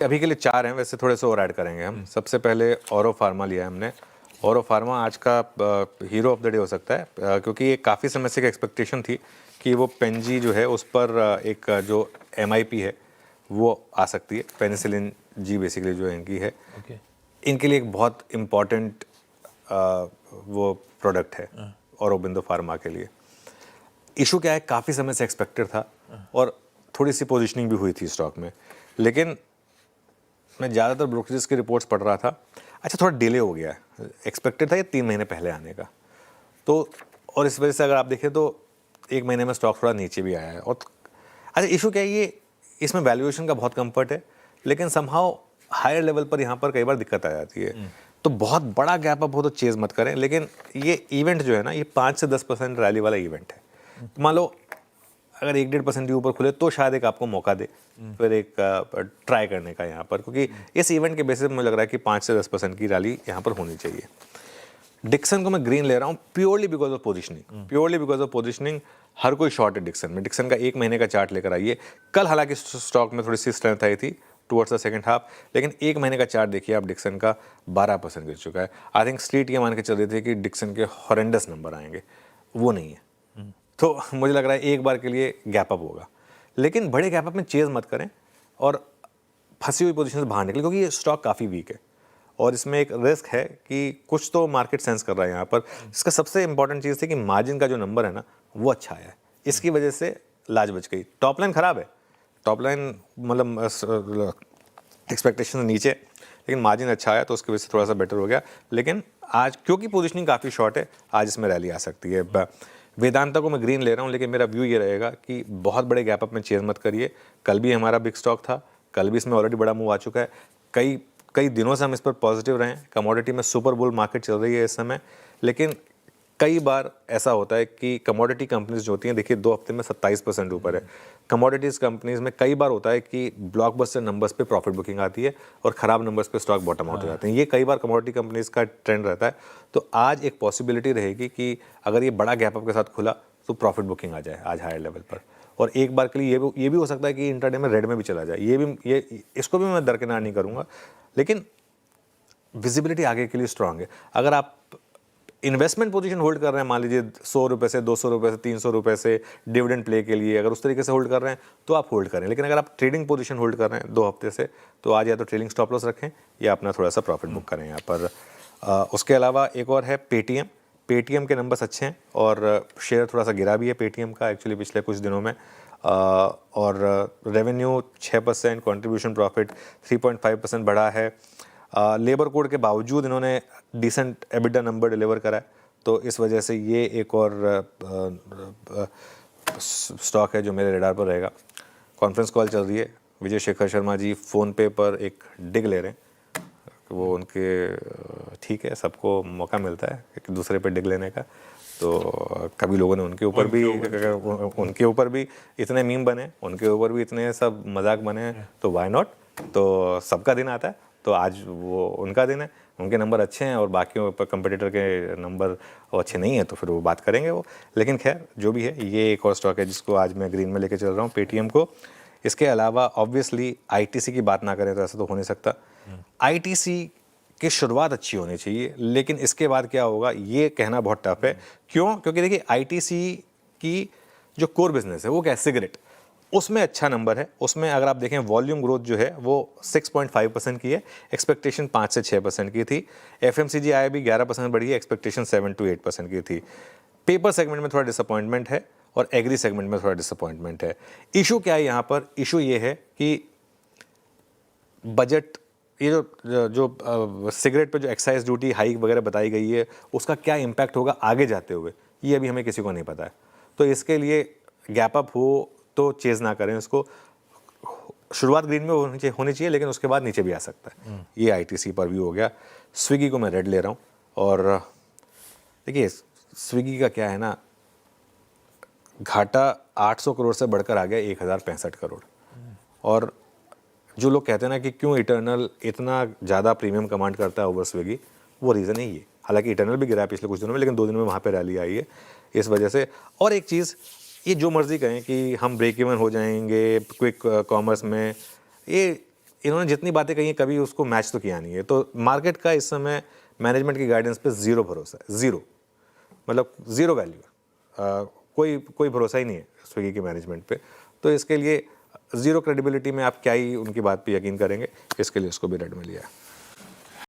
अभी के लिए 4 हैं, वैसे थोड़े से और ऐड करेंगे हम। सबसे पहले ऑरो फार्मा लिया है हमने। ऑरो फार्मा आज का हीरो ऑफ द डे हो सकता है, क्योंकि ये काफ़ी समय से एक्सपेक्टेशन थी कि वो पेनजी जो है उस पर एक जो MIP है वो आ सकती है। पेनिसिलिन जी बेसिकली जो इनकी है, इनके लिए एक बहुत इम्पॉर्टेंट वो प्रोडक्ट है औरोबिंदो फार्मा के लिए। इशू क्या है, काफ़ी समय से एक्सपेक्टेड था और थोड़ी सी पोजीशनिंग भी हुई थी स्टॉक में, लेकिन मैं ज़्यादातर ब्रोकरेज की रिपोर्ट्स पढ़ रहा था। अच्छा, थोड़ा डिले हो गया है। एक्सपेक्टेड था ये 3 महीने पहले आने का, तो और इस वजह से अगर आप देखें तो 1 महीने में स्टॉक थोड़ा नीचे भी आया है। और अच्छा, इशू क्या है, ये इसमें वैल्यूएशन का बहुत कंफर्ट है, लेकिन समहाउ हायर लेवल पर यहाँ पर कई बार दिक्कत आ जाती है। तो बहुत बड़ा गैप अप हो तो चेज मत करें, लेकिन ये इवेंट जो है ना, ये 5 से 10% रैली वाला इवेंट है। मान लो अगर 1-1.5% के ऊपर खुले तो शायद एक आपको मौका दे फिर एक ट्राई करने का यहाँ पर, क्योंकि इस इवेंट के बेसिस पे मुझे लग रहा है कि 5 से 10% की रैली यहाँ पर होनी चाहिए। डिक्सन को मैं ग्रीन ले रहा हूँ प्योरली बिकॉज ऑफ पोजिशनिंग। हर कोई शॉर्ट है डिक्सन में। डिक्सन का 1 महीने का चार्ट लेकर आइए। कल हालांकि स्टॉक में थोड़ी सी स्ट्रेंथ आई थी टुवर्ड्स द सेकंड हाफ, लेकिन 1 महीने का चार्ट देखिए आप, डिक्सन का 12% गिर चुका है। आई थिंक स्ट्रीट ये मान के चल रही थी कि डिक्सन के हॉरेंडस नंबर आएंगे, वो नहीं है। तो मुझे लग रहा है एक बार के लिए गैप अप होगा, लेकिन बड़े गैप अप में चेज मत करें और फंसी हुई पोजीशन से बाहर निकले, क्योंकि ये स्टॉक काफ़ी वीक है और इसमें एक रिस्क है कि कुछ तो मार्केट सेंस कर रहा है यहाँ पर। इसका सबसे इंपॉर्टेंट चीज़ थी कि मार्जिन का जो नंबर है ना वो अच्छा आया है, इसकी वजह से लाज बच गई। टॉप लाइन ख़राब है, टॉप लाइन मतलब एक्सपेक्टेशन से नीचे, लेकिन मार्जिन अच्छा आया तो उसकी वजह से थोड़ा सा बेटर हो गया। लेकिन आज क्योंकि पोजीशनिंग काफ़ी शॉर्ट है, आज इसमें रैली आ सकती है। वेदांता को मैं ग्रीन ले रहा हूँ, लेकिन मेरा व्यू ये रहेगा कि बहुत बड़े गैप अप में चेज मत करिए। कल भी हमारा बिग स्टॉक था, कल भी इसमें ऑलरेडी बड़ा मूव आ चुका है। कई दिनों से हम इस पर पॉजिटिव रहे हैं। कमोडिटी में सुपर बुल मार्केट चल रही है इस समय, लेकिन कई बार ऐसा होता है कि कमोडिटी कंपनीज जो होती हैं, देखिए 2 हफ्ते में 27% ऊपर है। कमोडिटीज़ कंपनीज में कई बार होता है कि ब्लॉकबस्टर नंबर्स पे प्रॉफिट बुकिंग आती है और ख़राब नंबर्स पे स्टॉक बॉटम आउट हो जाते हैं। ये कई बार कमोडिटी कंपनीज का ट्रेंड रहता है। तो आज एक पॉसिबिलिटी रहेगी कि अगर ये बड़ा गैप अप के साथ खुला तो प्रॉफिट बुकिंग आ जाए आज हायर लेवल पर, और एक बार के लिए ये भी हो सकता है कि इंट्राडे में रेड में भी चला जाए। इसको भी मैं दरकिनार नहीं करूँगा, लेकिन विजिबिलिटी आगे के लिए स्ट्रांग है। अगर आप इन्वेस्टमेंट पोजीशन होल्ड कर रहे हैं, मान लीजिए 100 रुपये से 200 रुपये से 300 रुपये से डिविडेंड प्ले के लिए, अगर उस तरीके से होल्ड कर रहे हैं तो आप होल्ड करें। लेकिन अगर आप ट्रेडिंग पोजीशन होल्ड कर रहे हैं 2 हफ्ते से, तो आज या तो ट्रेडिंग स्टॉप लॉस रखें या अपना थोड़ा सा प्रॉफिट बुक करें यहाँ पर। उसके अलावा एक और है पेटीएम के नंबर्स अच्छे हैं और शेयर थोड़ा सा गिरा भी है पेटीएम का एक्चुअली पिछले कुछ दिनों में। और रेवेन्यू 6%, कंट्रीब्यूशन प्रॉफिट 3.5% बढ़ा है। लेबर कोड के बावजूद इन्होंने डिसेंट एबिटा नंबर डिलीवर करा है, तो इस वजह से ये एक और स्टॉक है जो मेरे रेडार पर रहेगा। कॉन्फ्रेंस कॉल चल रही है, विजय शेखर शर्मा जी फ़ोन पे पर एक डिग ले रहे हैं। वो उनके ठीक है, सबको मौका मिलता है एक दूसरे पे डिग लेने का, तो कभी लोगों ने उनके ऊपर भी इतने मीम बने, उनके ऊपर भी इतने सब मजाक बने, तो वाई नॉट। तो सबका दिन आता है, तो आज वो उनका दिन है, उनके नंबर अच्छे हैं और बाकी कंपटीटर के नंबर अच्छे नहीं हैं, तो फिर वो बात करेंगे वो। लेकिन खैर जो भी है, ये एक और स्टॉक है जिसको आज मैं ग्रीन में लेके चल रहा हूँ, पेटीएम को। इसके अलावा ऑब्वियसली आईटीसी की बात ना करें तो ऐसा तो हो नहीं सकता। आईटीसी की शुरुआत अच्छी होनी चाहिए, लेकिन इसके बाद क्या होगा ये कहना बहुत टफ है। क्यों? क्योंकि देखिए आईटीसी की जो कोर बिजनेस है वो क्या है, सिगरेट, उसमें अच्छा नंबर है। उसमें अगर आप देखें वॉल्यूम ग्रोथ जो है वो 6.5% की है, एक्सपेक्टेशन 5 से 6% की थी। एफएमसीजी आया भी 11% बढ़ी है, एक्सपेक्टेशन 7 to 8% की थी। पेपर सेगमेंट में थोड़ा डिसअपॉइंटमेंट है और एग्री सेगमेंट में थोड़ा डिसअपॉइंटमेंट है। इशू क्या है यहाँ पर? इशू ये है कि बजट, ये जो सिगरेट पे जो एक्साइज ड्यूटी हाइक वगैरह बताई गई है, उसका क्या इम्पैक्ट होगा आगे जाते हुए, ये अभी हमें किसी को नहीं पता है। तो इसके लिए गैप अप हो तो चेज़ ना करें इसको। शुरुआत ग्रीन में होनी चाहिए, लेकिन उसके बाद नीचे भी आ सकता है। ये आईटीसी पर भी हो गया। स्विगी को मैं रेड ले रहा हूँ, और देखिए स्विगी का क्या है ना, घाटा 800 करोड़ से बढ़कर आ गया 1065 करोड़। और जो लोग कहते हैं ना कि क्यों इटर्नल इतना ज़्यादा प्रीमियम कमांड करता है ओवर स्विगी, वो रीज़न है ये। हालांकि इटर्नल भी गिरा है पिछले कुछ दिनों में, लेकिन 2 दिनों में वहाँ पे रैली आई है इस वजह से। और एक चीज़, ये जो मर्जी कहें कि हम ब्रेक इवन हो जाएंगे क्विक कॉमर्स में, ये इन्होंने जितनी बातें कही हैं कभी उसको मैच तो किया नहीं है। तो मार्केट का इस समय मैनेजमेंट की गाइडेंस पे ज़ीरो भरोसा है, ज़ीरो, मतलब ज़ीरो वैल्यू, कोई भरोसा ही नहीं है स्विगी की मैनेजमेंट पे। तो इसके लिए ज़ीरो क्रेडिबिलिटी में आप क्या ही उनकी बात पे यकीन करेंगे, इसके लिए उसको भी रेड में लिया है।